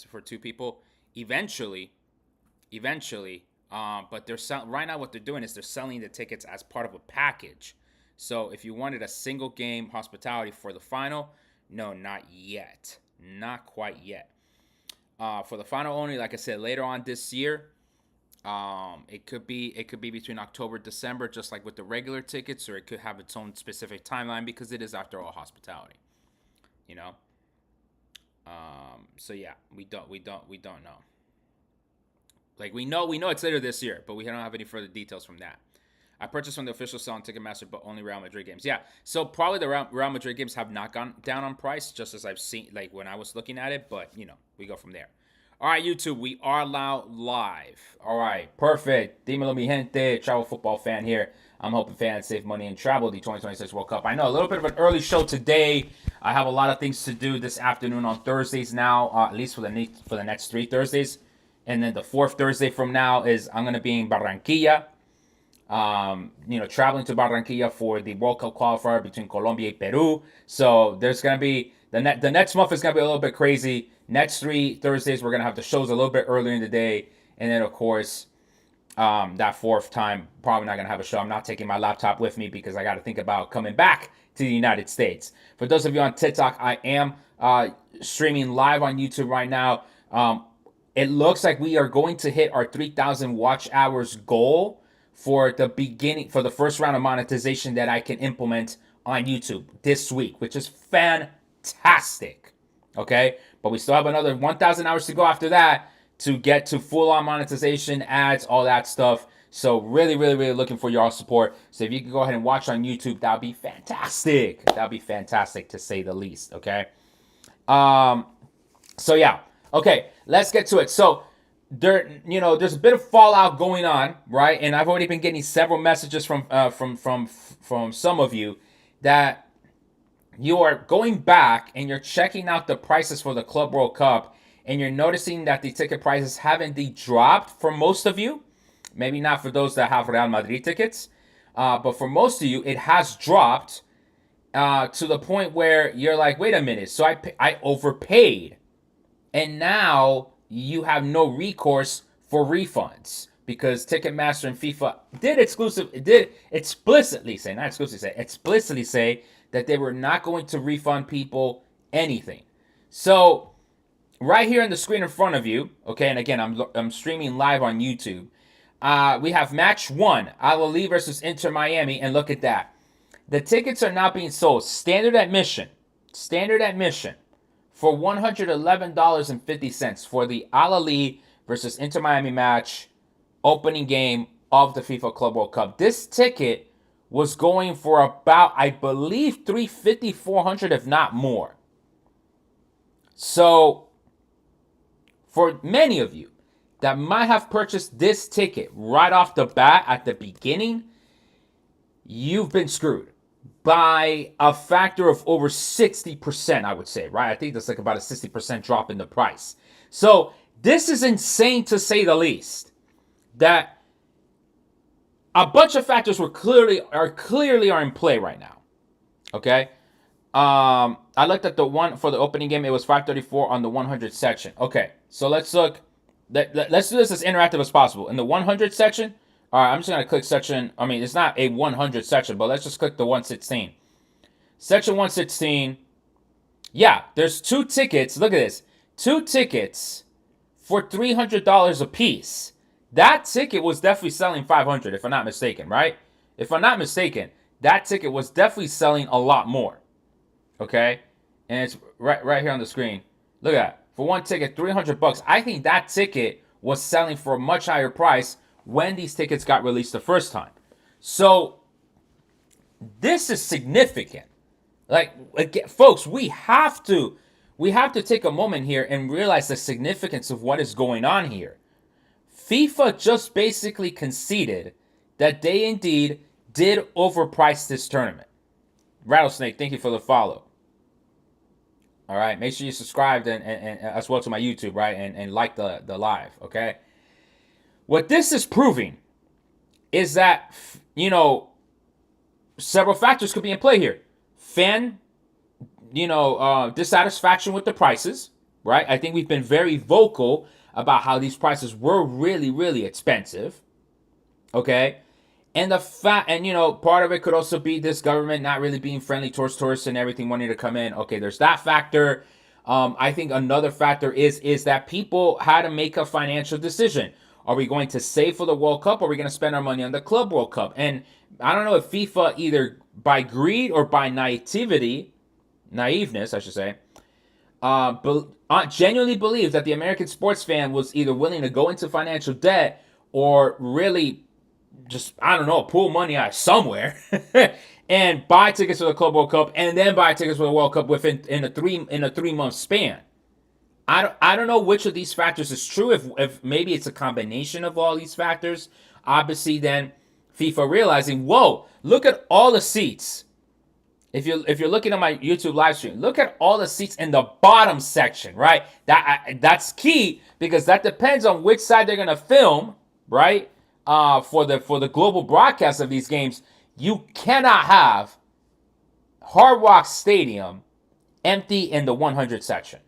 for two people. Eventually, but they're right now. What they're doing is they're selling the tickets as part of a package. So if you wanted a single game hospitality for the final, no, not yet, not quite yet. For the final only, like I said, later on this year. It could be between October, December, just like with the regular tickets, or it could have its own specific timeline because it is after all hospitality. You know. So yeah, we don't know. Like we know it's later this year, but we don't have any further details from that. I purchased from the official sale on Ticketmaster, but only Real Madrid games. Yeah, so probably the Real Madrid games have not gone down on price, just as I've seen, like when I was looking at it. But we go from there. All right, YouTube, we are now live. All right, perfect. Dímelo, mi gente, travel football fan here. I'm hoping fans save money and travel the 2026 World Cup. I know a little bit of an early show today. I have a lot of things to do this afternoon on Thursdays now, at least for the next 3 Thursdays. And then the fourth Thursday from now is I'm going to be in Barranquilla. Traveling to Barranquilla for the World Cup qualifier between Colombia and Peru. So there's going to be, the next month is going to be a little bit crazy. Next 3 Thursdays, we're going to have the shows a little bit earlier in the day. And then, of course, that fourth time, probably not going to have a show. I'm not taking my laptop with me because I got to think about coming back to the United States. For those of you on TikTok, I am streaming live on YouTube right now. It looks like we are going to hit our 3,000 watch hours goal for the first round of monetization that I can implement on YouTube this week, which is fantastic. Okay, but we still have another 1,000 hours to go after that to get to full-on monetization, ads, all that stuff. So really, really, really looking for your support. So if you can go ahead and watch on YouTube, that'd be fantastic. That'd be fantastic to say the least. Okay. So yeah. Okay, let's get to it. So there's a bit of fallout going on, right? And I've already been getting several messages from some of you that you are going back and you're checking out the prices for the Club World Cup, and you're noticing that the ticket prices haven't dropped for most of you. Maybe not for those that have Real Madrid tickets, but for most of you, it has dropped to the point where you're like, wait a minute, so I overpaid, and now you have no recourse for refunds because Ticketmaster and FIFA did explicitly say that they were not going to refund people anything. So right here on the screen in front of you, okay, and again, I'm streaming live on YouTube. We have match 1, Al-Ahly versus Inter Miami, and look at that. The tickets are not being sold. Standard admission for $111.50 for the Al-Ahly versus Inter Miami match, opening game of the FIFA Club World Cup. This ticket was going for about, I believe, $350, $400, if not more. So, for many of you that might have purchased this ticket right off the bat at the beginning, you've been screwed by a factor of over 60%, I would say, right? I think that's like about a 60% drop in the price. So, this is insane to say the least. That a bunch of factors are clearly in play right now. Okay, I looked at the one for the opening game. It was 534 on the 100 section. Okay, so let's look. Let's do this as interactive as possible. In the 100 section, all right, I'm just gonna click section. I mean, it's not a 100 section, but let's just click the 116. Section 116. Yeah, there's 2 tickets. Look at this. 2 tickets for $300 a piece. That ticket was definitely selling $500, if I'm not mistaken, right? If I'm not mistaken, that ticket was definitely selling a lot more. Okay? And it's right here on the screen. Look at that. For one ticket, $300. I think that ticket was selling for a much higher price when these tickets got released the first time. So, this is significant. Like, again, folks, we have to take a moment here and realize the significance of what is going on here. FIFA just basically conceded that they indeed did overprice this tournament. Rattlesnake, thank you for the follow. All right, make sure you subscribe and as well to my YouTube, right? And like the live, okay? What this is proving is that, several factors could be in play here. Fan, dissatisfaction with the prices, right? I think we've been very vocal about how these prices were really, really expensive. Okay. And the fact, and part of it could also be this government not really being friendly towards tourists and everything wanting to come in. Okay, there's that factor. I think another factor is that people had to make a financial decision. Are we going to save for the World Cup, or are we going to spend our money on the Club World Cup? And I don't know if FIFA, either by greed or by naiveness, I should say, genuinely believes that the American sports fan was either willing to go into financial debt or really just, I don't know, pull money out of somewhere and buy tickets for the Club World Cup and then buy tickets for the World Cup within in a 3 month span. I don't know which of these factors is true. If maybe it's a combination of all these factors. Obviously, then FIFA realizing, whoa, look at all the seats. If you're looking at my YouTube live stream, look at all the seats in the bottom section, right? That's key, because that depends on which side they're gonna film, right? For the global broadcast of these games, you cannot have Hard Rock Stadium empty in the 100 section.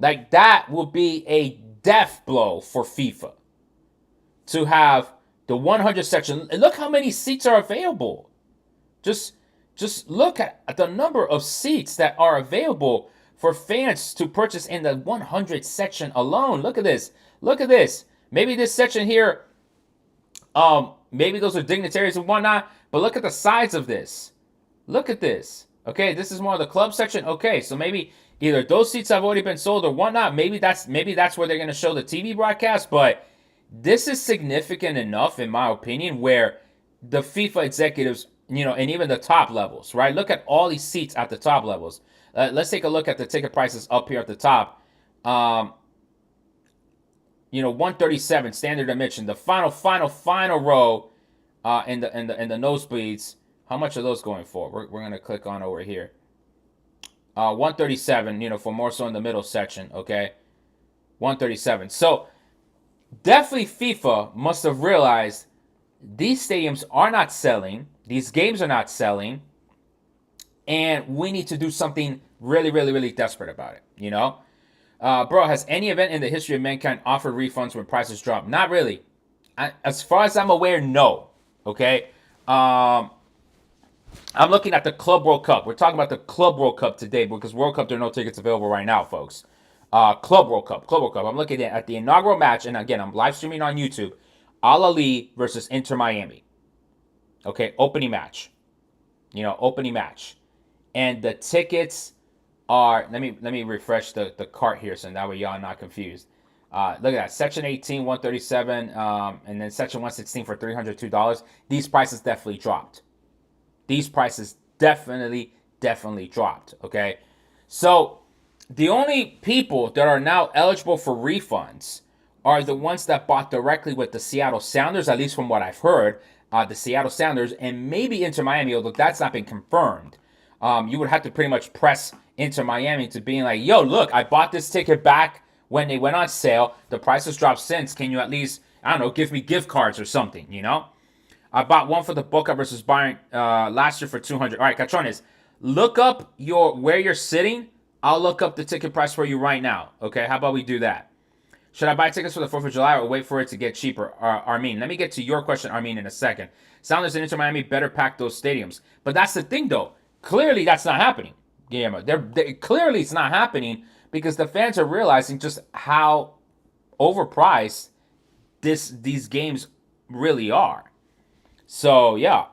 Like, that will be a death blow for FIFA to have the 100 section. And look how many seats are available. Just look at the number of seats that are available for fans to purchase in the 100 section alone. Look at this. Look at this. Maybe this section here, maybe those are dignitaries and whatnot, but look at the size of this. Look at this. Okay, this is more of the club section. Okay, so maybe either those seats have already been sold or whatnot. Maybe that's where they're going to show the TV broadcast. But this is significant enough, in my opinion, where the FIFA executives, and even the top levels, right? Look at all these seats at the top levels. Let's take a look at the ticket prices up here at the top. 137 standard admission. The final row in the nosebleeds. How much are those going for? We're going to click on over here. 137, for more so in the middle section, okay? 137. So definitely FIFA must have realized these stadiums are not selling, these games are not selling, and we need to do something really, really, really desperate about it, Bro, has any event in the history of mankind offered refunds when prices drop? Not really. As far as I'm aware, no. Okay? I'm looking at the Club World Cup. We're talking about the Club World Cup today because World Cup, there are no tickets available right now, folks. Club World Cup. I'm looking at the inaugural match, and again, I'm live streaming on YouTube. Al Ahly versus Inter Miami. Okay, opening match. Opening match. And the tickets are, let me refresh the cart here so that way y'all are not confused. Look at that. Section 18, 137, and then Section 116 for $302. These prices definitely dropped. These prices definitely dropped, okay? So the only people that are now eligible for refunds are the ones that bought directly with the Seattle Sounders, at least from what I've heard. The Seattle Sounders and maybe Inter Miami, although that's not been confirmed. You would have to pretty much press Inter Miami to being like, yo, look, I bought this ticket back when they went on sale. The price has dropped since. Can you at least, I don't know, give me gift cards or something, I bought one for the Boca versus Bayern last year for $200. All right, Catrones, look up where you're sitting. I'll look up the ticket price for you right now. Okay, how about we do that? Should I buy tickets for the 4th of July or wait for it to get cheaper? Armin, let me get to your question, Armin, in a second. Sounders and Inter Miami better pack those stadiums. But that's the thing, though. Clearly, that's not happening, Guillermo. Clearly, it's not happening because the fans are realizing just how overpriced these games really are. So, yeah.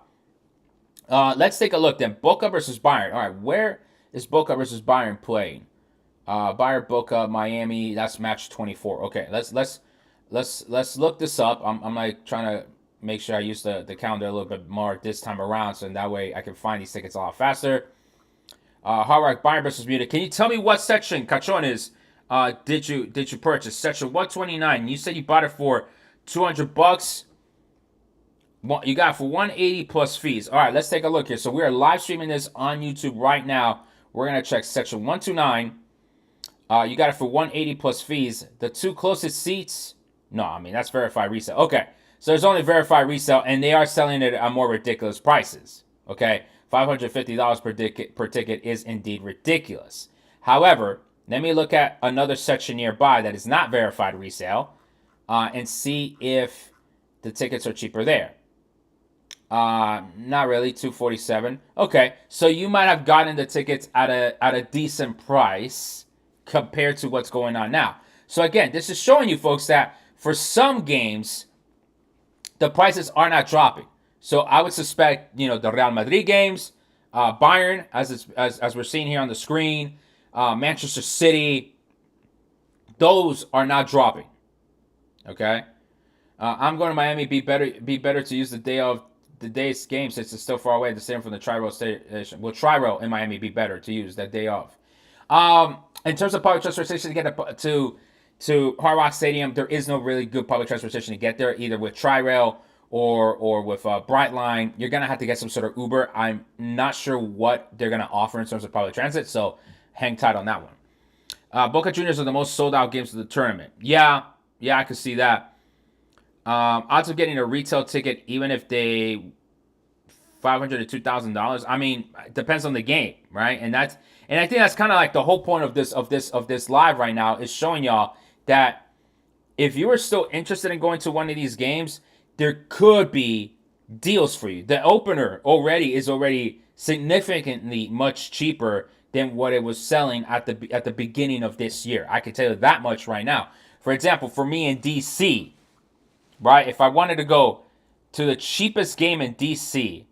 Let's take a look then. Boca versus Bayern. All right, where is Boca versus Bayern playing? Bayern, Boca, Miami. That's match 24. Okay, let's look this up. I'm like trying to make sure I use the calendar a little bit more this time around, so that way I can find these tickets a lot faster. Hard Rock Bayern versus Munich. Can you tell me what section, Cachones, did you purchase? Section 129. You said you bought it for $200. You got it for $180 plus fees. All right, let's take a look here. So we are live streaming this on YouTube right now. We're gonna check section 129. You got it for $180 plus fees. The two closest seats. No, I mean that's verified resale. Okay, so there's only verified resale, and they are selling it at more ridiculous prices. Okay, $550 per ticket is indeed ridiculous. However, Let me look at another section nearby that is not verified resale and see if the tickets are cheaper there. Not really, 247. Okay, so you might have gotten the tickets at a decent price compared to what's going on now. So again, this is showing you folks that for some games, the prices are not dropping. So I would suspect, the Real Madrid games, Bayern, as we're seeing here on the screen, Manchester City, those are not dropping. Okay, I'm going to Miami. Be better to use the day's game since it's still far away. The same from the Tri-Rail station. Will Tri-Rail in Miami be better to use that day off? In terms of public transportation to get to Hard Rock Stadium, there is no really good public transportation to get there, either with Tri-Rail or with Brightline. You're gonna have to get some sort of Uber. I'm not sure what they're gonna offer in terms of public transit, so hang tight on that one. Boca Juniors are the most sold out games of the tournament. Yeah, I could see that. Odds of getting a retail ticket, even if they $500 to $2,000. I mean, it depends on the game, right? And I think that's kind of like the whole point of this live right now is showing y'all that if you are still interested in going to one of these games, there could be deals for you. The opener is already significantly much cheaper than what it was selling at the beginning of this year. I can tell you that much right now. For example, for me in DC, right? If I wanted to go to the cheapest game in DC,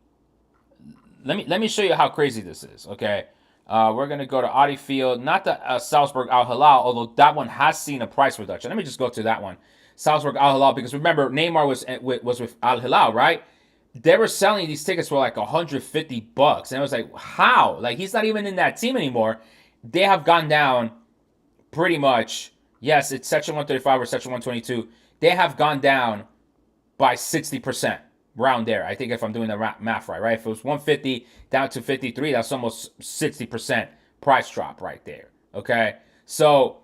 let me show you how crazy this is. Okay, we're gonna go to Audi Field, not the Salzburg Al Hilal, although that one has seen a price reduction. Let me just go to that one, Salzburg Al Hilal, because remember Neymar was with Al Hilal, right? They were selling these tickets for like $150, and I was like, how? Like he's not even in that team anymore. They have gone down pretty much. Yes, it's section 135 or section 122. They have gone down by 60%, round there. I think if I'm doing the math right? If it was 150 down to 53, that's almost 60% price drop right there. Okay, so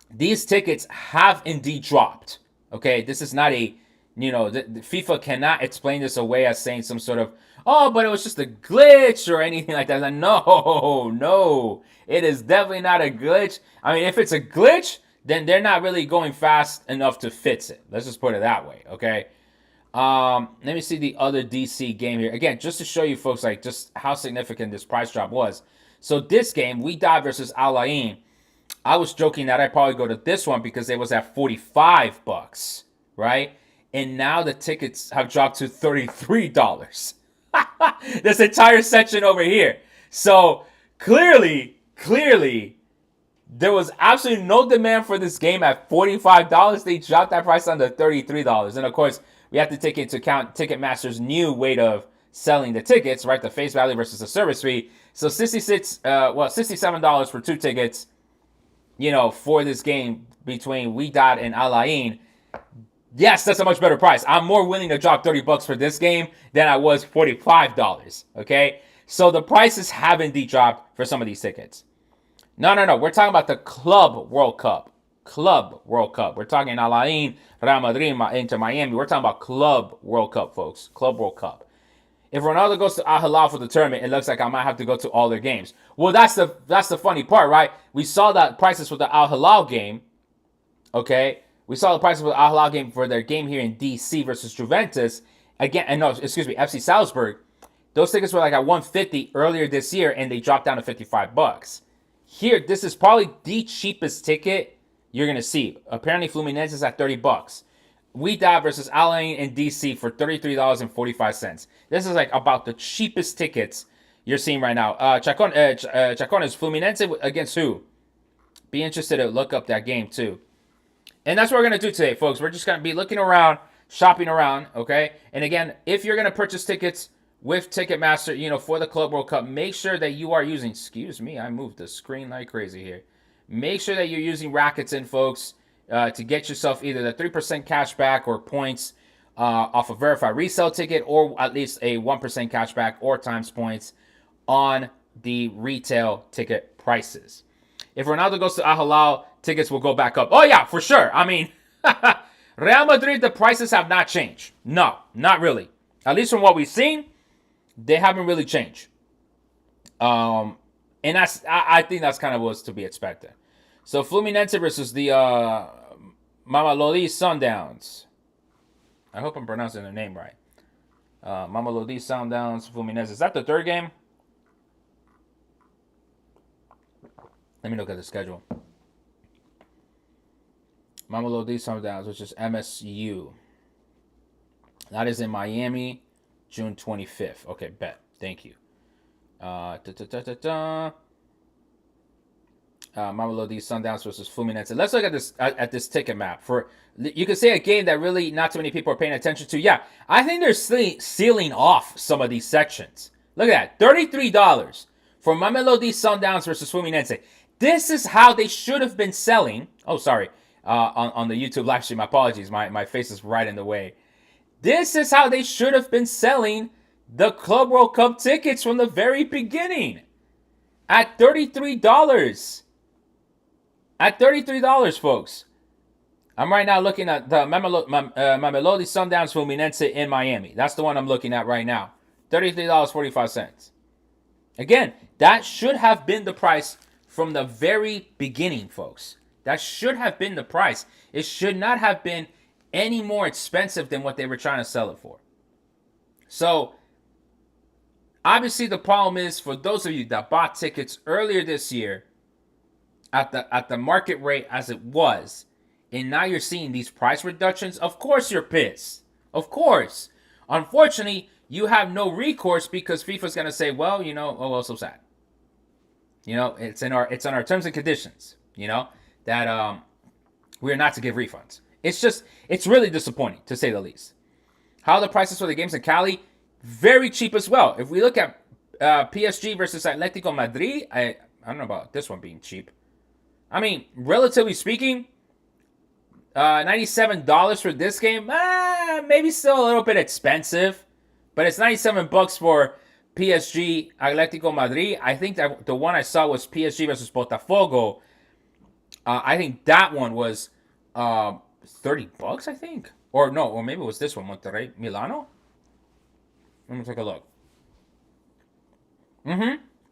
these tickets have indeed dropped. Okay, this is not the FIFA cannot explain this away as saying some sort of, oh, but it was just a glitch or anything like that. Like, no, it is definitely not a glitch. I mean, if it's a glitch, then they're not really going fast enough to fix it. Let's just put it that way, okay? Let me see the other DC game here. Again, just to show you folks like just how significant this price drop was. So this game, We Die versus Al Ain, I was joking that I'd probably go to this one because it was at $45, right? And now the tickets have dropped to $33. This entire section over here. So clearly, there was absolutely no demand for this game at $45. They dropped that price down to $33. And of course, we have to take into account Ticketmaster's new way of selling the tickets, right? The face value versus the service fee. So $67 for 2 tickets, for this game between Wydad and Al Ain. Yes, that's a much better price. I'm more willing to drop $30 for this game than I was $45. Okay? So the prices have indeed dropped for some of these tickets. No. We're talking about the Club World Cup. Club World Cup. We're talking Al Ain, Real Madrid, Inter Miami. We're talking about Club World Cup, folks. Club World Cup. If Ronaldo goes to Al Hilal for the tournament, it looks like I might have to go to all their games. Well, that's the funny part, right? We saw that prices for the Al Hilal game. Okay, we saw the prices for the Al Hilal game for their game here in DC versus Juventus. Again, and no, excuse me, FC Salzburg. Those tickets were like at $150 earlier this year, and they dropped down to $55. Here, this is probably the cheapest ticket you're gonna see. Apparently, Fluminense is at $30. We Die versus Al Ain in DC for $33.45. This is like about the cheapest tickets you're seeing right now. Chacones Fluminense against who? Be interested to look up that game too. And that's what we're going to do today, folks. We're just going to be looking around, shopping around, okay? And again, if you're going to purchase tickets with Ticketmaster, for the Club World Cup, make sure that you are using, excuse me, I moved the screen like crazy here. Make sure that you're using Rackets in, folks, to get yourself either the 3% cash back or points off a verified resale ticket, or at least a 1% cash back or times points on the retail ticket prices. If Ronaldo goes to Al Hilal, tickets will go back up. Oh, yeah, for sure. I mean, Real Madrid, the prices have not changed. No, not really. At least from what we've seen, they haven't really changed. And I think that's kind of what's to be expected. So Fluminense versus the Mamelodi Sundowns. I hope I'm pronouncing their name right. Mamelodi Sundowns, Fluminense. Is that the third game? Let me look at the schedule. Mamelodi Sundowns, which is MSU. That is in Miami, June 25th. Okay, bet. Thank you. Mamelodi Sundowns versus Fluminense. Let's look at this ticket map. For you could say a game that really not too many people are paying attention to. Yeah, I think they're sealing off some of these sections. Look at that, $33 for Mamelodi Sundowns versus Fluminense. This is how they should have been selling. Oh, sorry, on the YouTube live stream. My apologies, my face is right in the way. This is how they should have been selling the Club World Cup tickets from the very beginning. At $33. At $33, folks. I'm right now looking at the Mamelodi Sundowns Fluminense in Miami. That's the one I'm looking at right now. $33.45. Again, that should have been the price from the very beginning, folks. That should have been the price. It should not have been any more expensive than what they were trying to sell it for. So, obviously the problem is for those of you that bought tickets earlier this year at the market rate as it was, and now you're seeing these price reductions, of course you're pissed. Of course. Unfortunately, you have no recourse because FIFA's going to say, well, oh well, so sad. It's on our terms and conditions, that we're not to give refunds. It's really disappointing, to say the least. How are the prices for the games in Cali? Very cheap as well. If we look at PSG versus Atletico Madrid, I don't know about this one being cheap. I mean, relatively speaking, $97 for this game, maybe still a little bit expensive, but it's $97 for PSG Atletico Madrid. I think that the one I saw was PSG versus Botafogo. I think that one was $30, I think. Or no, or maybe it was this one, Monterrey Milano. Let me take a look.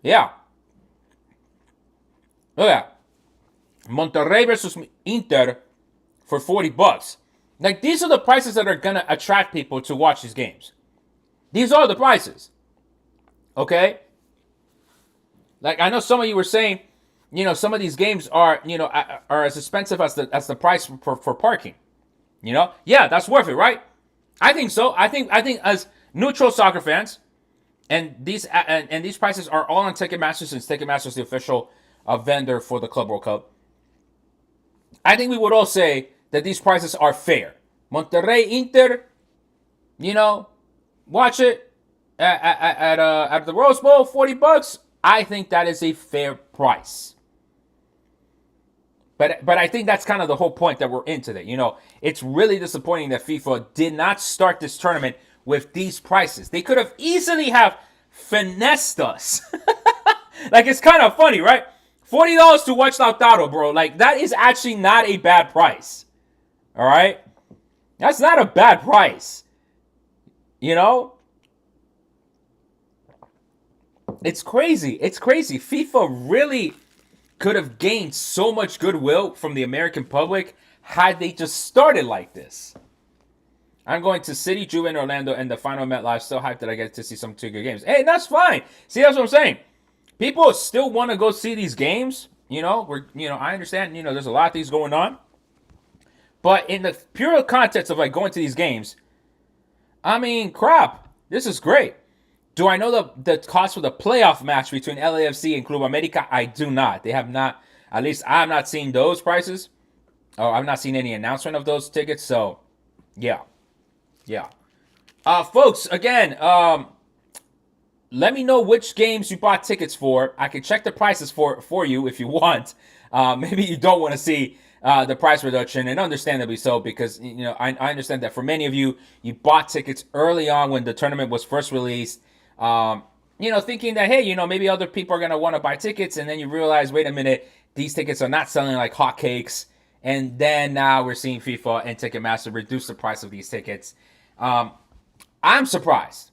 Yeah. Look at that. Monterrey versus Inter for $40. Like, these are the prices that are going to attract people to watch these games. These are the prices. Okay? Like, I know some of you were saying, some of these games are as expensive as the price for parking. Yeah, that's worth it, right? I think so. I think as neutral soccer fans, and these prices are all on Ticketmaster, since Ticketmaster is the official vendor for the Club World Cup. I think we would all say that these prices are fair. Monterrey Inter, watch it at the Rose Bowl, $40. I think that is a fair price. But I think that's kind of the whole point that we're in today. It's really disappointing that FIFA did not start this tournament with these prices. They could have easily have finessed us. Like, it's kind of funny, right? $40 to watch Lautaro, bro. Like, that is actually not a bad price. All right? That's not a bad price. It's crazy. It's crazy. FIFA really could have gained so much goodwill from the American public had they just started like this. I'm going to City, Juve, and Orlando, and the final MetLife. Still hyped that I get to see some 2 good games. Hey, that's fine. See, that's what I'm saying. People still want to go see these games. I understand. There's a lot of things going on. But in the pure context of like going to these games, I mean, crap. This is great. Do I know the cost for the playoff match between LAFC and Club America? I do not. They have not. At least I have not seen those prices. Oh, I've not seen any announcement of those tickets. So, yeah. Folks, again, let me know which games you bought tickets for. I can check the prices for you if you want. Maybe you don't want to see the price reduction, and understandably so, because I understand that for many of you, you bought tickets early on when the tournament was first released. Thinking that, hey, maybe other people are going to want to buy tickets, and then you realize, wait a minute, these tickets are not selling like hotcakes, and then now we're seeing FIFA and Ticketmaster reduce the price of these tickets. I'm surprised.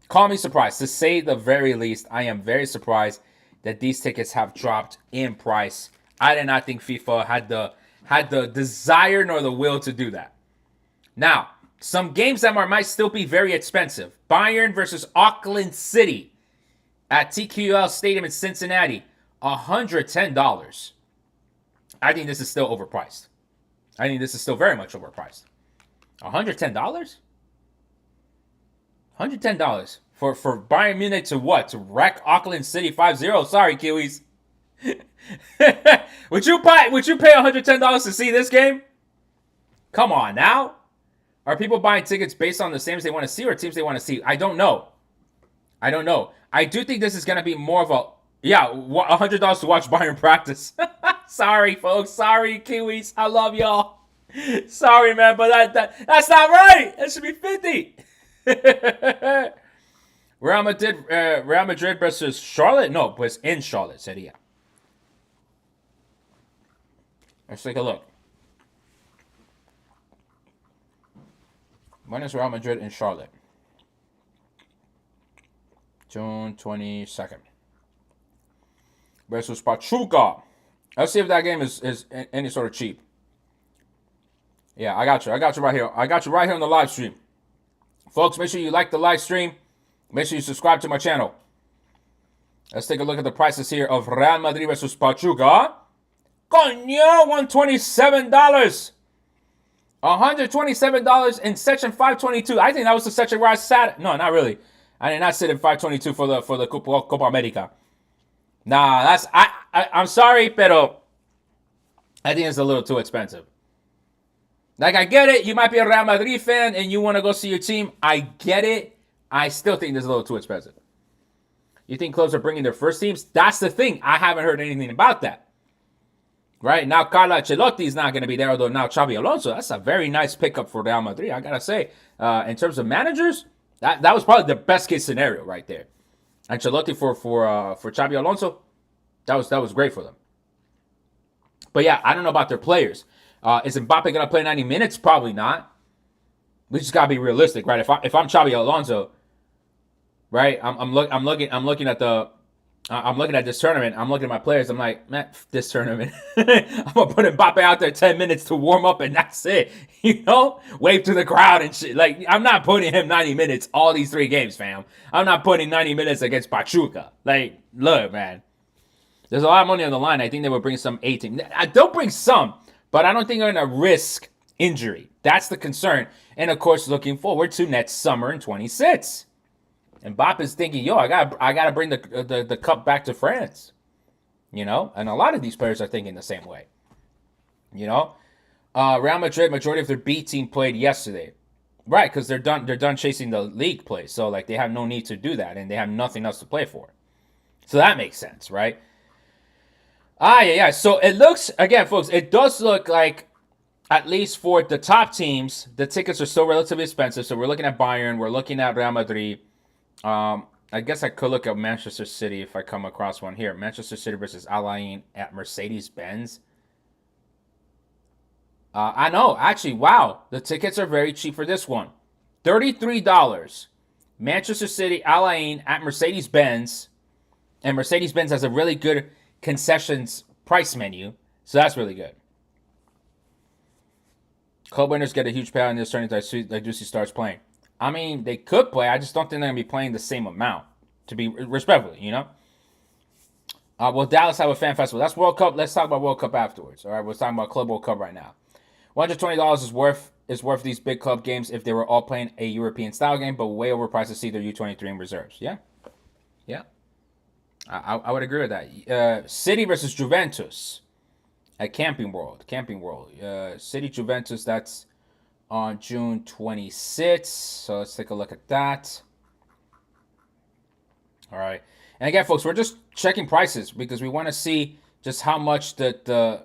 Call me surprised. To say the very least, I am very surprised that these tickets have dropped in price. I did not think FIFA had the desire nor the will to do that. Now, some games that might still be very expensive. Bayern versus Auckland City at TQL Stadium in Cincinnati, $110. I think this is still overpriced. I think this is still very much overpriced. $110? $110 for Bayern Munich to what? To wreck Auckland City 5-0? Sorry, Kiwis. Would you pay $110 to see this game? Come on now. Are people buying tickets based on the teams they want to see or teams they want to see? I don't know. I do think this is going to be more of $100 to watch Bayern practice. Sorry, folks. Sorry, Kiwis. I love y'all. Sorry, man, but that's not right. That should be 50. Real Madrid versus Charlotte? No, it was in Charlotte, Seria. Let's take a look. When is Real Madrid in Charlotte? June 22nd. Versus Pachuca. Let's see if that game is any sort of cheap. Yeah, I got you. I got you right here. I got you right here on the live stream. Folks, make sure you like the live stream. Make sure you subscribe to my channel. Let's take a look at the prices here of Real Madrid versus Pachuca. Coño, $127. $127 in section 522. I think that was the section where I sat. No, not really. I did not sit in 522 for the Copa America. Nah, I'm sorry, pero I think it's a little too expensive. Like, I get it. You might be a Real Madrid fan and you want to go see your team. I get it. I still think this is a little too expensive. You think clubs are bringing their first teams? That's the thing. I haven't heard anything about that. Right? Now, Carlo Ancelotti is not going to be there, although now Xabi Alonso. That's a very nice pickup for Real Madrid, I got to say. In terms of managers, that was probably the best case scenario right there. Ancelotti for Xabi Alonso, that was great for them. But yeah, I don't know about their players. Is Mbappe going to play 90 minutes? Probably not. We just got to be realistic, right? If I'm Xabi Alonso, right? I'm looking at this tournament. I'm looking at my players. I'm like, man, this tournament. I'm going to put Mbappe out there 10 minutes to warm up and that's it. You know? Wave to the crowd and shit. Like, I'm not putting him 90 minutes all these 3 games, fam. I'm not putting 90 minutes against Pachuca. Like, look, man. There's a lot of money on the line. I think they will bring some A-team. They'll bring some, but I don't think they're going to risk injury. That's the concern. And, of course, looking forward to next summer in 26. And Mbappe's thinking, yo, I gotta bring the cup back to France. You know? And a lot of these players are thinking the same way. You know? Real Madrid, majority of their B team played yesterday. Right, because they're done chasing the league play. So like they have no need to do that and they have nothing else to play for. So that makes sense, right? Yeah. So it looks, again, folks, it does look like, at least for the top teams, the tickets are still relatively expensive. So we're looking at Bayern, we're looking at Real Madrid. I guess I could look at Manchester City if I come across one here. Manchester City versus Al Ain at Mercedes-Benz. I know, actually, wow. The tickets are very cheap for this one. $33. Manchester City, Al Ain at Mercedes-Benz. And Mercedes-Benz has a really good concessions price menu. So that's really good. Club winners get a huge payout in this tournament that Ducey starts playing. I mean, they could play. I just don't think they're going to be playing the same amount, to be respectfully, you know? Will Dallas have a fan festival? That's World Cup. Let's talk about World Cup afterwards. All right, we're talking about Club World Cup right now. $120 is worth these big club games if they were all playing a European-style game, but way overpriced to see their U23 in reserves. Yeah. I would agree with that. City versus Juventus at Camping World. City Juventus, that's on June 26th. So let's take a look at that. All right. And again, folks, we're just checking prices because we want to see just how much the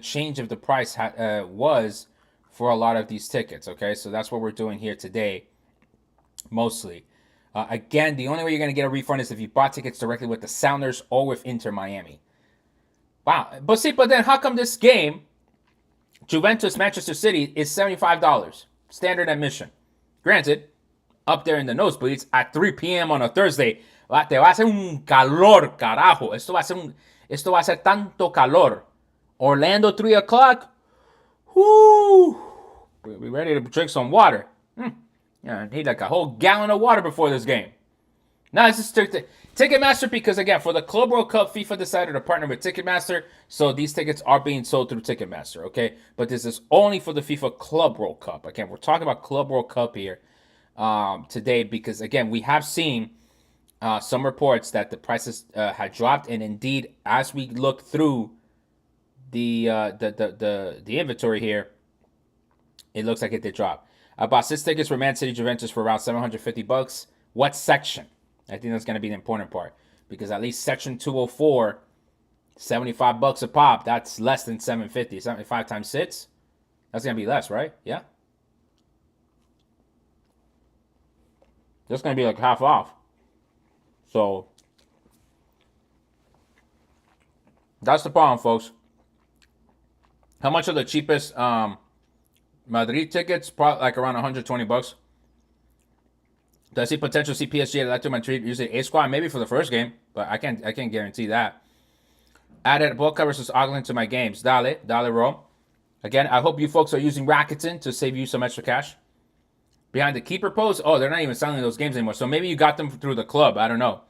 change of the price was for a lot of these tickets. Okay, so that's what we're doing here today, mostly. Again, the only way you're going to get a refund is if you bought tickets directly with the Sounders or with Inter Miami. Wow. But then how come this game, Juventus Manchester City, is $75 standard admission? Granted, up there in the nosebleeds at 3 p.m. on a Thursday. Te va a hacer un calor, carajo. Esto va a ser tanto calor. Orlando, 3 o'clock. Whoo! We ready to drink some water. Yeah, I need like a whole gallon of water before this game. Now, this is Ticketmaster because, again, for the Club World Cup, FIFA decided to partner with Ticketmaster, so these tickets are being sold through Ticketmaster, okay? But this is only for the FIFA Club World Cup. Again, we're talking about Club World Cup here today because, again, we have seen some reports that the prices had dropped, and indeed, as we look through the inventory here, it looks like it did drop. I bought 6 tickets for Man City Juventus for around $750. What section? I think that's going to be the important part because at least section 204, $75 a pop. That's less than 750. 75 times 6. That's going to be less, right? Yeah. That's going to be like half off. So that's the problem, folks. How much are the cheapest Madrid tickets? Probably like around $120. Do I see potential see PSG at Atletico Madrid using A squad? Maybe for the first game, but I can't guarantee that. Added Boca versus Auckland to my games. Dale, roll. Again, I hope you folks are using Rakuten to save you some extra cash. Behind the keeper post, oh, they're not even selling those games anymore. So maybe you got them through the club. I don't know,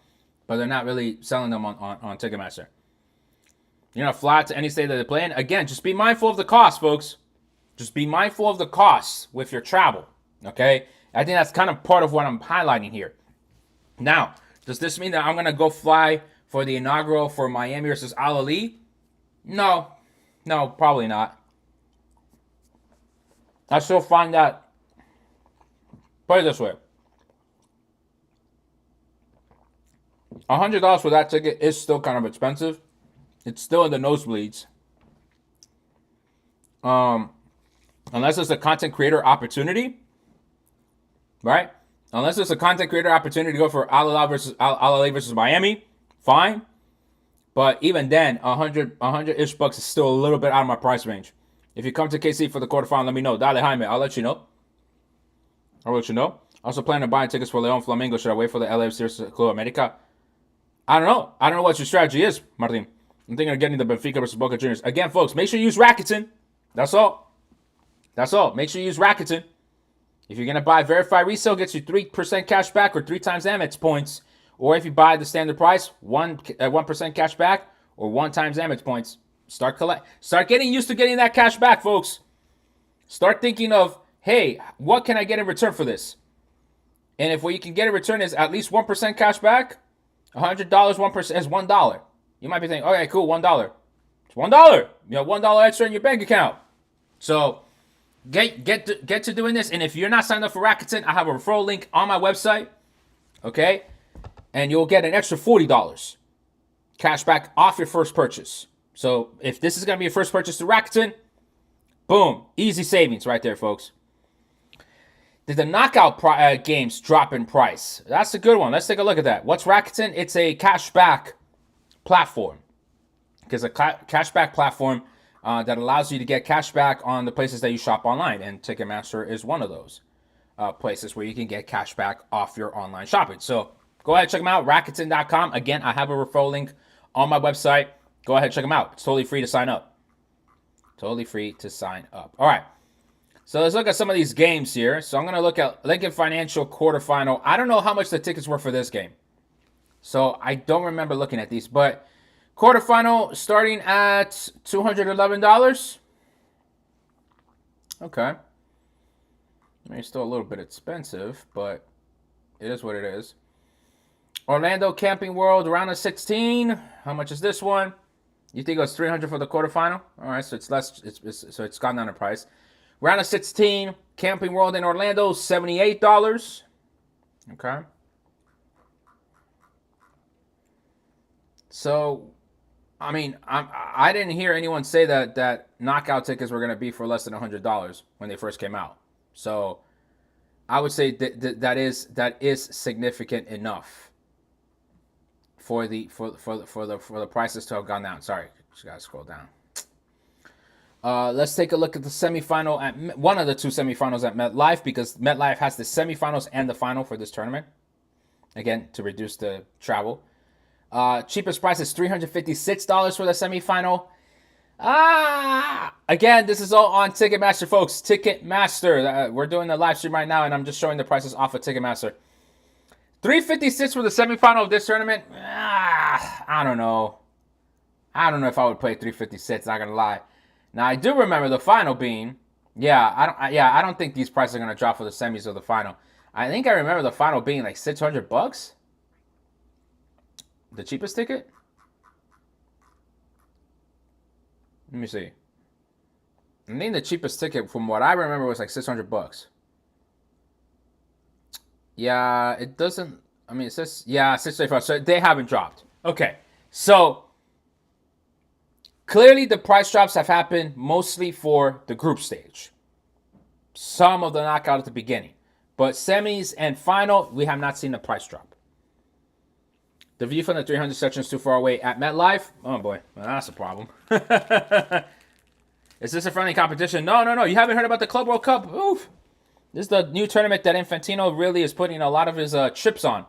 but they're not really selling them on Ticketmaster. You're not flat to any state that they're playing. Again, just be mindful of the cost, folks. Just be mindful of the costs with your travel. Okay. I think that's kind of part of what I'm highlighting here. Now, does this mean that I'm going to go fly for the inaugural for Miami versus Al Ahly? No, probably not. I still find that, put it this way, $100 for that ticket is still kind of expensive. It's still in the nosebleeds. Unless it's a content creator opportunity. Right? Unless it's a content creator opportunity to go for Al Ahly versus Miami, fine. But even then, 100-ish bucks is still a little bit out of my price range. If you come to KC for the quarterfinal, let me know. Dale Jaime, I'll let you know. Also planning to buy tickets for Leon Flamengo. Should I wait for the LAFC versus Club America? I don't know. I don't know what your strategy is, Martin. I'm thinking of getting the Benfica versus Boca Juniors. Again, folks, make sure you use Rakuten. That's all. Make sure you use Rakuten. If you're going to buy verified resale, gets you 3% cash back or 3 times Amex points. Or if you buy the standard price, 1% cash back or 1 times Amex points. Start getting used to getting that cash back, folks. Start thinking of, hey, what can I get in return for this? And if what you can get in return is at least 1% cash back, $100, 1% is $1. You might be thinking, okay, cool, $1. It's $1. You have $1 extra in your bank account. So Get to doing this, and if you're not signed up for Rakuten, I have a referral link on my website, okay? And you'll get an extra $40 cash back off your first purchase. So if this is going to be your first purchase to Rakuten, boom, easy savings right there, folks. Did the knockout games drop in price? That's a good one. Let's take a look at that. What's Rakuten? It's a cashback platform. Because a cashback platform that allows you to get cash back on the places that you shop online. And Ticketmaster is one of those places where you can get cash back off your online shopping. So go ahead, check them out, Rakuten.com. Again, I have a referral link on my website. Go ahead, check them out. It's totally free to sign up. All right. So let's look at some of these games here. So I'm going to look at Lincoln Financial quarterfinal. I don't know how much the tickets were for this game. So I don't remember looking at these, but quarterfinal starting at $211. Okay. I mean, it's still a little bit expensive, but it is what it is. Orlando Camping World, round of 16. How much is this one? You think it was $300 for the quarterfinal? All right, so it's less. So it's gone down in price. Round of 16, Camping World in Orlando, $78. Okay. So, I mean, I didn't hear anyone say that knockout tickets were going to be for less than $100 when they first came out. So, I would say that is significant enough for the prices to have gone down. Sorry, just gotta scroll down. Let's take a look at the semifinal at one of the two semifinals at MetLife, because MetLife has the semifinals and the final for this tournament. again, to reduce the travel. Cheapest price is $356 for the semifinal. Again, this is all on Ticketmaster, folks. Ticketmaster. We're doing the live stream right now, and I'm just showing the prices off of Ticketmaster. $356 for the semifinal of this tournament. I don't know. I don't know if I would play $356. Not gonna lie. Now I do remember the final being. I don't think these prices are gonna drop for the semis or the final. I think I remember the final being like $600. The cheapest ticket. Let me see. I think the cheapest ticket, from what I remember, was like $600. Yeah, it doesn't. I mean, it says $635. So they haven't dropped. Okay, so clearly the price drops have happened mostly for the group stage. Some of the knockout at the beginning, but semis and final, we have not seen the price drop. The view from the 300 section is too far away at MetLife. Oh boy, well, that's a problem. Is this a friendly competition? No. You haven't heard about the Club World Cup? Oof. This is the new tournament that Infantino really is putting a lot of his chips on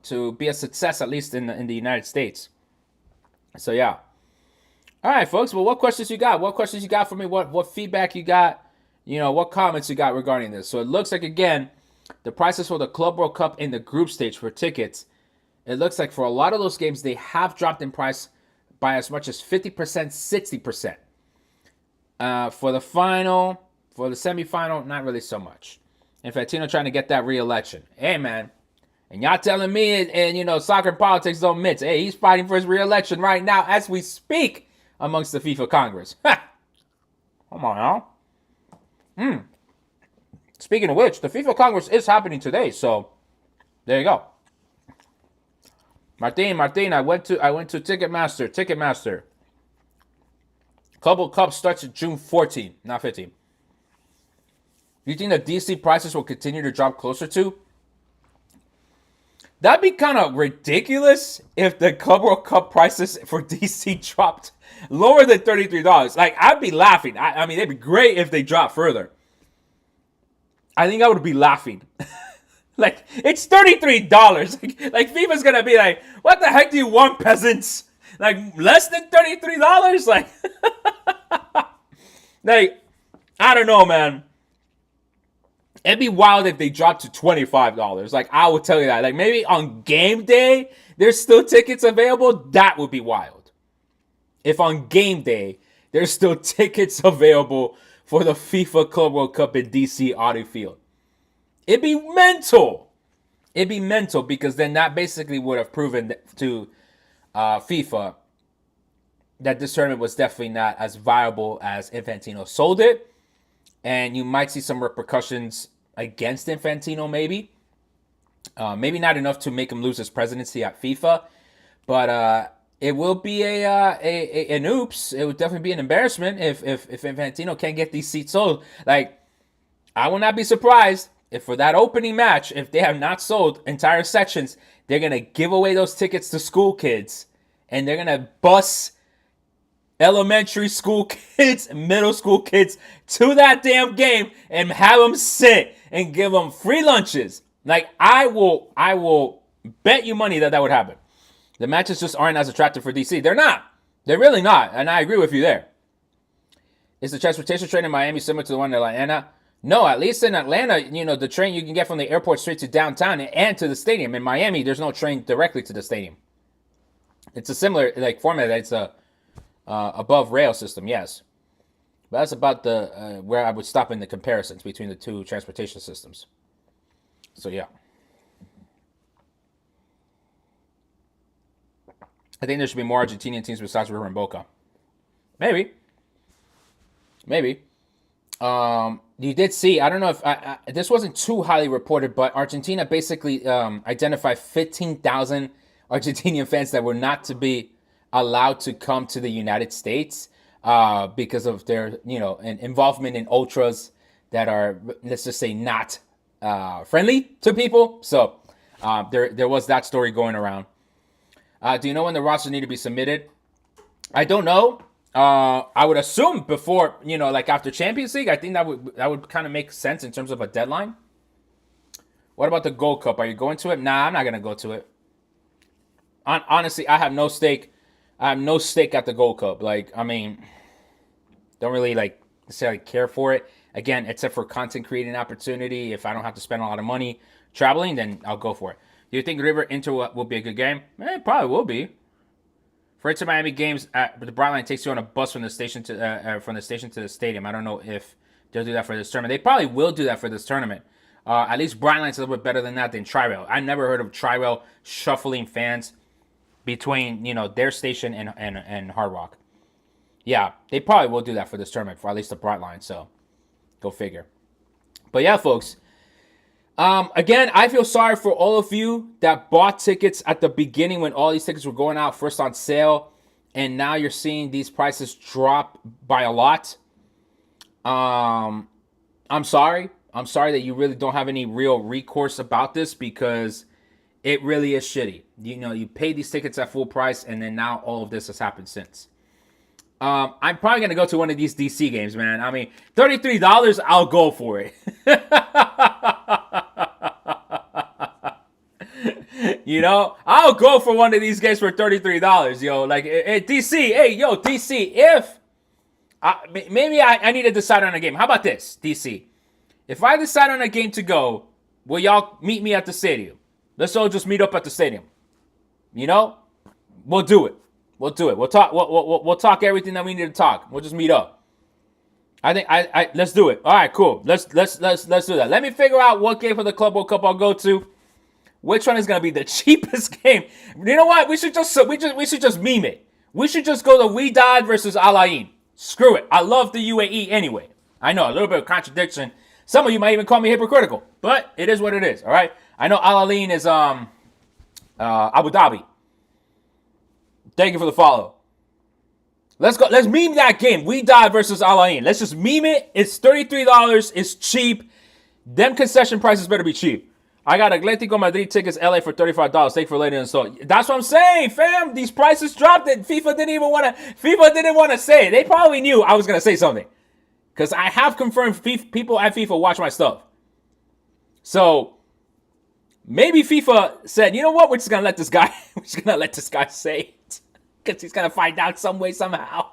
to be a success, at least in the United States. So yeah. All right, folks. Well, what questions you got? What questions you got for me? What feedback you got? You know, what comments you got regarding this? So it looks like, again, the prices for the Club World Cup in the group stage for tickets, it looks like for a lot of those games, they have dropped in price by as much as 50%, 60%. For the final, for the semifinal, not really so much. Infantino trying to get that re-election. Hey, man. And y'all telling me, and you know, soccer and politics don't mix. Hey, he's fighting for his re-election right now as we speak amongst the FIFA Congress. Come on now. Speaking of which, the FIFA Congress is happening today, so there you go. Martin, I went to Ticketmaster. Club World Cup starts June 14, not 15. Do you think the DC prices will continue to drop closer to? That'd be kind of ridiculous if the Club World Cup prices for DC dropped lower than $33. Like, I'd be laughing. I mean, it'd be great if they dropped further. I think I would be laughing. Like, it's $33. Like, FIFA's gonna be like, what the heck do you want, peasants? Like, less than $33? Like, like, I don't know, man. It'd be wild if they dropped to $25. Like, I will tell you that. Like, maybe on game day, there's still tickets available. That would be wild. If on game day, there's still tickets available for the FIFA Club World Cup in DC Audi Field. It'd be mental. It'd be mental because then that basically would have proven to FIFA that this tournament was definitely not as viable as Infantino sold it. And you might see some repercussions against Infantino, maybe. Maybe not enough to make him lose his presidency at FIFA. But it will be an oops. It would definitely be an embarrassment if Infantino can't get these seats sold. Like, I will not be surprised if for that opening match, if they have not sold entire sections, they're going to give away those tickets to school kids. And they're going to bus elementary school kids, middle school kids to that damn game and have them sit and give them free lunches. Like, I will bet you money that would happen. The matches just aren't as attractive for DC. They're not. They're really not. And I agree with you there. Is the transportation train in Miami similar to the one in Atlanta? No, at least in Atlanta, you know, the train you can get from the airport straight to downtown and to the stadium. In Miami, there's no train directly to the stadium. It's a similar like format. It's a above rail system, yes. But that's about the where I would stop in the comparisons between the two transportation systems. So yeah. I think there should be more Argentinian teams besides River and Boca. Maybe. You did see, I don't know if this wasn't too highly reported, but Argentina basically identified 15,000 Argentinian fans that were not to be allowed to come to the United States because of their, you know, involvement in ultras that are, let's just say, not friendly to people. So there was that story going around. Do you know when the rosters need to be submitted? I don't know. I would assume before, you know, like after Champions League. I think that would kind of make sense in terms of a deadline. What about the Gold Cup? Are you going to it? Nah, I'm not gonna go to it. Honestly, I have no stake. I have no stake at the Gold Cup. Like, I mean, don't really like necessarily care for it. Again, except for content creating opportunity. If I don't have to spend a lot of money traveling, then I'll go for it. Do you think River Inter will be a good game? It probably will be. For Inter Miami games, the Brightline takes you on a bus from the station to the stadium. I don't know if they'll do that for this tournament. They probably will do that for this tournament. At least Brightline's a little bit better than that than Tri-Rail. I never heard of Tri-Rail shuffling fans between their station and Hard Rock. Yeah, they probably will do that for this tournament, for at least the Brightline. So go figure. But yeah, folks. Again, I feel sorry for all of you that bought tickets at the beginning when all these tickets were going out first on sale, and now you're seeing these prices drop by a lot. I'm sorry. I'm sorry that you really don't have any real recourse about this, because it really is shitty. You paid these tickets at full price, and then now all of this has happened since. I'm probably going to go to one of these DC games, man. I mean, $33, I'll go for it. I'll go for one of these games for $33, yo. Like, DC, hey, yo, DC, if maybe I need to decide on a game. How about this, DC? If I decide on a game to go, will y'all meet me at the stadium? Let's all just meet up at the stadium. We'll do it. We'll do it. We'll talk. We'll talk everything that we need to talk. We'll just meet up. I think let's do it. All right, cool. Let's do that. Let me figure out what game for the Club World Cup I'll go to. Which one is gonna be the cheapest game? You know what? We should just meme it. We should just go to Wydad versus Al Ain. Screw it. I love the UAE anyway. I know, a little bit of contradiction. Some of you might even call me hypocritical, but it is what it is. All right. I know Al Ain is Abu Dhabi. Thank you for the follow. Let's go. Let's meme that game. Wydad versus Al Ain. Let's just meme it. It's $33. It's cheap. Them concession prices better be cheap. I got Atletico Madrid tickets LA for $35. Thank you for letting us know. That's what I'm saying, fam. These prices dropped. It. FIFA didn't want to say it. They probably knew I was gonna say something, because I have confirmed people at FIFA watch my stuff. So maybe FIFA said, you know what? We're just gonna let this guy. We're just gonna let this guy say it, because he's gonna find out some way somehow.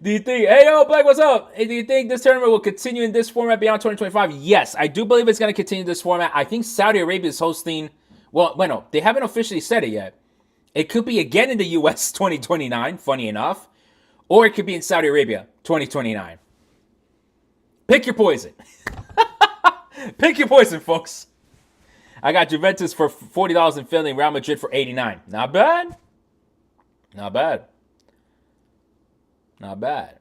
Do you think, hey, yo, Black, what's up? Hey, do you think this tournament will continue in this format beyond 2025? Yes, I do believe it's going to continue this format. I think Saudi Arabia is hosting, well, no, they haven't officially said it yet. It could be again in the U.S. 2029, funny enough, or it could be in Saudi Arabia 2029. Pick your poison. Pick your poison, folks. I got Juventus for $40 in Philly and Real Madrid for $89. Not bad. Not bad. Not bad.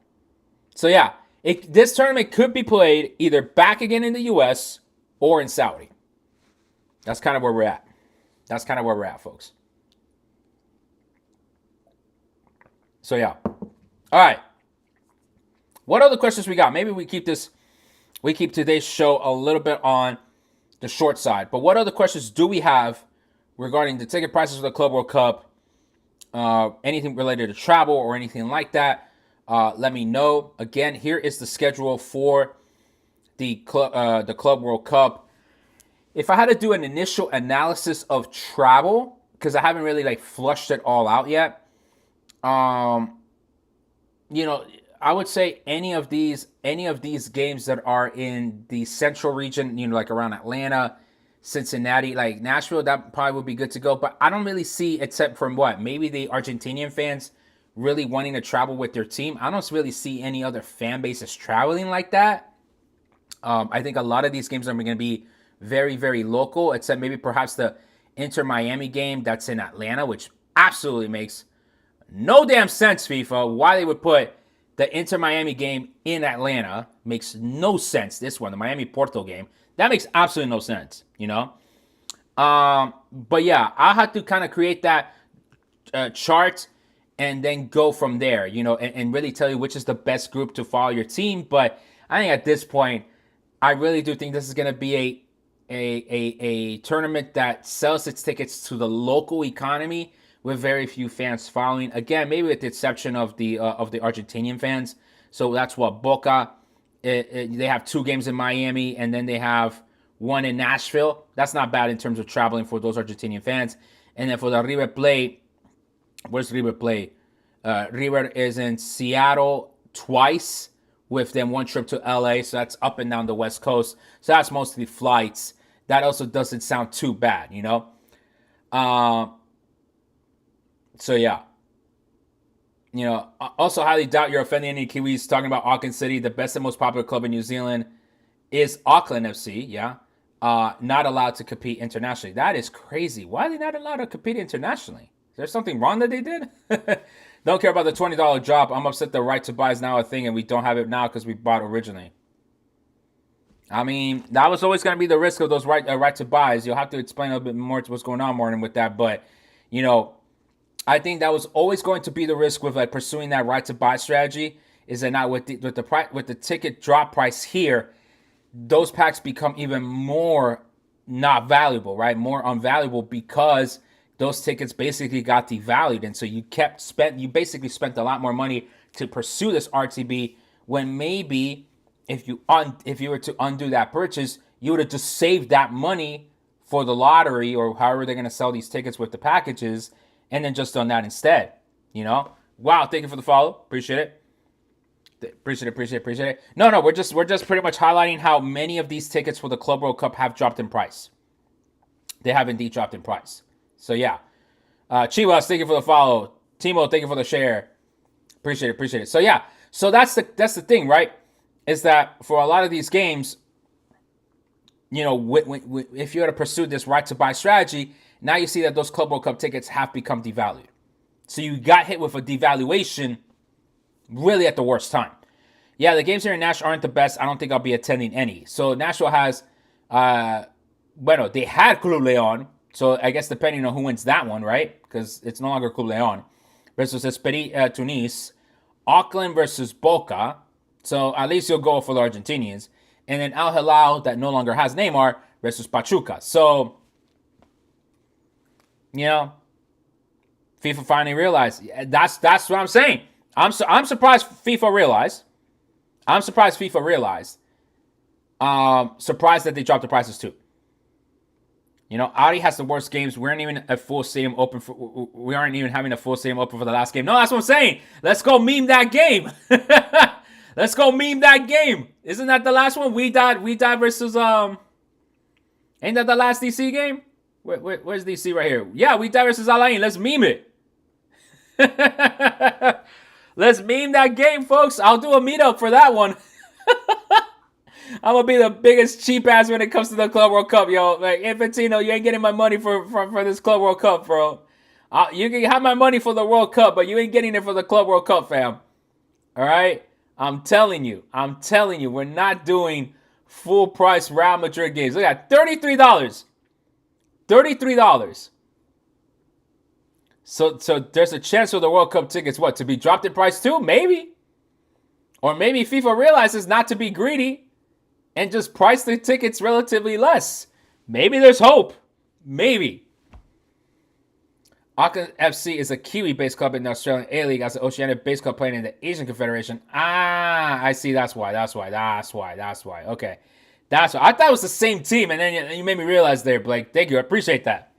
So yeah, this tournament could be played either back again in the U.S. or in Saudi. That's kind of where we're at. That's kind of where we're at, folks. So yeah. All right. What other questions we got? Maybe we keep today's show a little bit on the short side. But what other questions do we have regarding the ticket prices for the Club World Cup? Anything related to travel or anything like that? Let me know. Again, here is the schedule for the Club World Cup. If I had to do an initial analysis of travel, because I haven't really flushed it all out yet, I would say any of these games that are in the central region, like around Atlanta, Cincinnati, like Nashville, that probably would be good to go. But I don't really see, except from maybe the Argentinian fans really wanting to travel with their team. I don't really see any other fan bases traveling like that. I think a lot of these games are going to be very, very local, except maybe perhaps the Inter Miami game that's in Atlanta, which absolutely makes no damn sense, FIFA. Why they would put the Inter Miami game in Atlanta makes no sense. This one, the Miami Porto game, that makes absolutely no sense, But yeah, I'll have to kind of create that chart and then go from there, and really tell you which is the best group to follow your team. But I think at this point, I really do think this is going to be a tournament that sells its tickets to the local economy with very few fans following. Again, maybe with the exception of the Argentinian fans. So that's what Boca. They have 2 games in Miami, and then they have one in Nashville. That's not bad in terms of traveling for those Argentinian fans. And then for the River Plate, where's River Plate? River is in Seattle twice, with then one trip to LA. So that's up and down the West Coast. So that's mostly flights. That also doesn't sound too bad, you know? So yeah. You know, also highly doubt you're offending any Kiwis talking about Auckland City, the best and most popular club in New Zealand is Auckland FC, yeah. Not allowed to compete internationally. That is crazy. Why are they not allowed to compete internationally? Is there something wrong that they did? Don't care about the $20 drop. I'm upset the right to buy is now a thing and we don't have it now because we bought originally. I mean, that was always going to be the risk of those right to buys. You'll have to explain a little bit more to what's going on, Morton, with that. But, you know, I think that was always going to be the risk with like pursuing that right to buy strategy. Is that not with the ticket drop price here, those packs become even more not valuable, right? More unvaluable because those tickets basically got devalued, and so you basically spent a lot more money to pursue this RTB when maybe if you were to undo that purchase, you would have just saved that money for the lottery or however they're going to sell these tickets with the packages, and then just done that instead. You know? Wow, thank you for the follow. Appreciate it. Appreciate it. No, we're just pretty much highlighting how many of these tickets for the Club World Cup have dropped in price. They have indeed dropped in price. So yeah. Chivas, thank you for the follow. Timo, thank you for the share. Appreciate it. So yeah. So that's the thing, right? Is that for a lot of these games, you know, if you were to pursue this right to buy strategy, now you see that those Club World Cup tickets have become devalued. So you got hit with a devaluation really at the worst time. Yeah, the games here in Nashville aren't the best. I don't think I'll be attending any. So Nashville has, they had Club Leon. So I guess depending on who wins that one, right? Because it's no longer Club Leon. Versus Esprit Tunis. Auckland versus Boca. So at least you'll go for the Argentinians. And then Al Hilal, that no longer has Neymar, versus Pachuca. So, you know, FIFA finally realized. That's what I'm saying. I'm surprised FIFA realized. Surprised that they dropped the prices too. You know, Audi has the worst games. We aren't even having a full stadium open for the last game. No, that's what I'm saying. Let's go meme that game. Let's go meme that game. Isn't that the last one? We died versus ain't that the last DC game? Where's DC right here? Yeah, we died versus Alain. Let's meme it. Let's meme that game, folks. I'll do a meetup for that one. I'm gonna be the biggest cheap ass when it comes to the Club World Cup, yo. Like, Infantino, you ain't getting my money for this Club World Cup, bro. You can have my money for the World Cup, but you ain't getting it for the Club World Cup, fam. All right? I'm telling you, we're not doing full price Real Madrid games. Look at $33. $33. So there's a chance for the World Cup tickets, to be dropped in price too? Maybe. Or maybe FIFA realizes not to be greedy and just price the tickets relatively less. Maybe there's hope. Maybe. Auckland FC is a Kiwi-based club in the Australian A-League as an Oceanic-based club playing in the Asian Confederation. I see. That's why. Okay. That's why. I thought it was the same team, and then you made me realize there, Blake. Thank you. I appreciate that.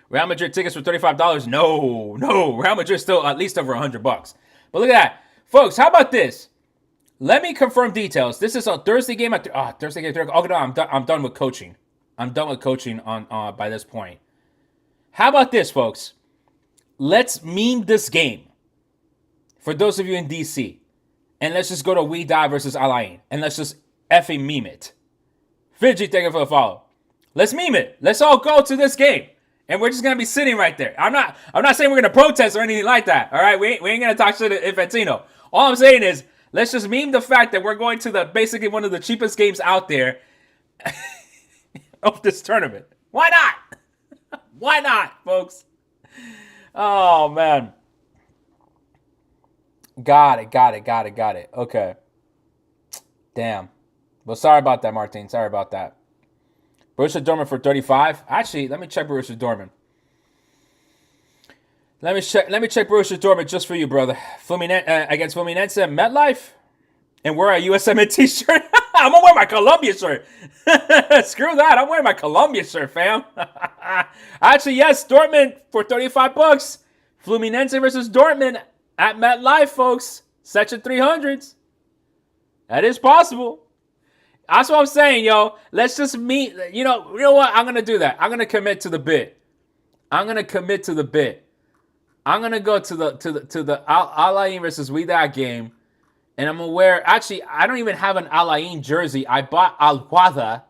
Real Madrid tickets for $35? No. Real Madrid still at least over $100. But look at that. Folks, how about this? Let me confirm details. This is on Thursday game. Thursday game. Oh, no, I'm done with coaching. I'm done with coaching on by this point. How about this, folks? Let's meme this game. For those of you in DC. And let's just go to We Die versus Alain. And let's just effing meme it. Fidgy, thank you for the follow. Let's meme it. Let's all go to this game. And we're just going to be sitting right there. I'm not saying we're going to protest or anything like that. All right? We ain't going to talk shit to Infantino. All I'm saying is, let's just meme the fact that we're going to basically one of the cheapest games out there of this tournament. Why not? Why not, folks? Oh, man. Got it. Okay. Damn. Well, sorry about that, Martin. Sorry about that. Borussia Dortmund for 35. Actually, let me check Borussia Dortmund. Let me check Borussia Dortmund just for you, brother. Against Fluminense at MetLife? And wear a USMN t-shirt? I'm gonna wear my Colombia shirt. Screw that. I'm wearing my Colombia shirt, fam. Actually, yes, Dortmund for $35. Fluminense versus Dortmund at MetLife, folks. Section 300s. That is possible. That's what I'm saying, yo. Let's just meet. You know what? I'm gonna do that. I'm gonna commit to the bit. I'm gonna go to the Al Ain versus Wydad game, and I'm gonna wear. Actually, I don't even have an Al Ain jersey. I bought Al Wahda,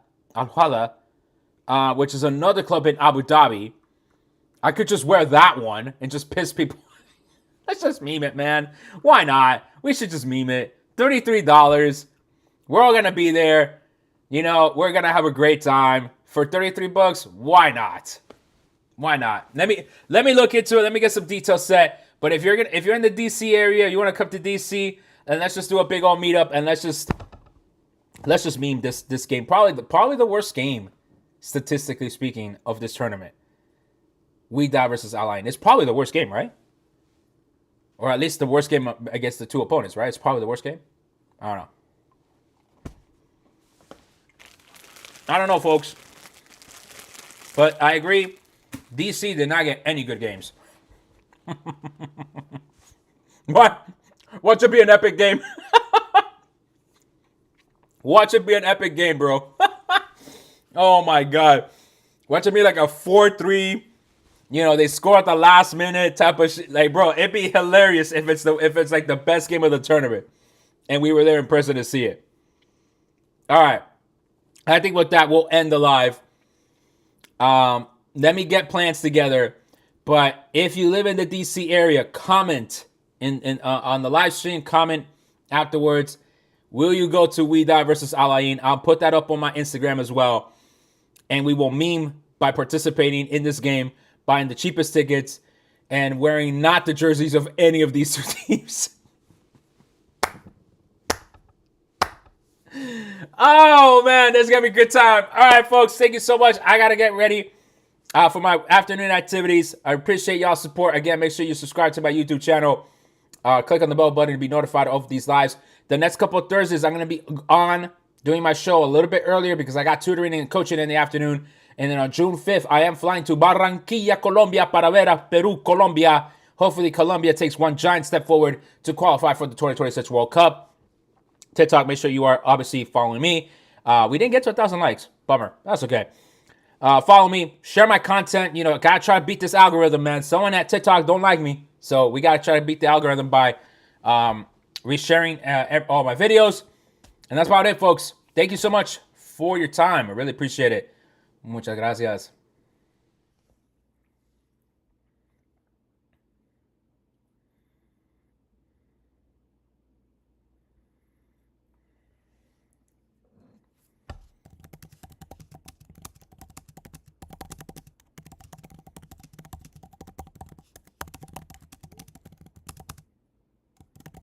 which is another club in Abu Dhabi. I could just wear that one and just piss people. Let's just meme it, man. Why not? We should just meme it. $33. We're all gonna be there. You know, we're gonna have a great time for $33. Why not? Why not? Let me look into it. Let me get some details set. But if you're in the DC area, you want to come to DC, and let's just do a big old meetup, and let's just meme this game. Probably the worst game, statistically speaking, of this tournament. Wydad versus Al Ain. It's probably the worst game, right? Or at least the worst game against the two opponents, right? It's probably the worst game. I don't know, folks. But I agree. DC did not get any good games. What? Watch it be an epic game. Watch it be an epic game, bro. Oh my God. Watch it be like a 4-3. You know, they score at the last minute type of shit. Like, bro, it'd be hilarious if it's like the best game of the tournament, and we were there in person to see it. All right, I think with that we'll end the live. Let me get plans together. But if you live in the DC area, comment on the live stream. Comment afterwards. Will you go to Wydad versus Al Ain? I'll put that up on my Instagram as well, and we will meme by participating in this game, buying the cheapest tickets, and wearing not the jerseys of any of these two teams. Oh, man, this is going to be a good time. All right, folks, thank you so much. I got to get ready for my afternoon activities. I appreciate y'all's support. Again, make sure you subscribe to my YouTube channel. Click on the bell button to be notified of these lives. The next couple of Thursdays, I'm going to be on doing my show a little bit earlier because I got tutoring and coaching in the afternoon. And then on June 5th, I am flying to Barranquilla, Colombia, para ver a Peru, Colombia. Hopefully, Colombia takes one giant step forward to qualify for the 2026 World Cup. TikTok, make sure you are obviously following me. We didn't get to 1,000 likes. Bummer. That's okay. Follow me. Share my content. You know, gotta try to beat this algorithm, man. Someone at TikTok don't like me. So we gotta try to beat the algorithm by resharing all my videos. And that's about it, folks. Thank you so much for your time. I really appreciate it. Muchas gracias.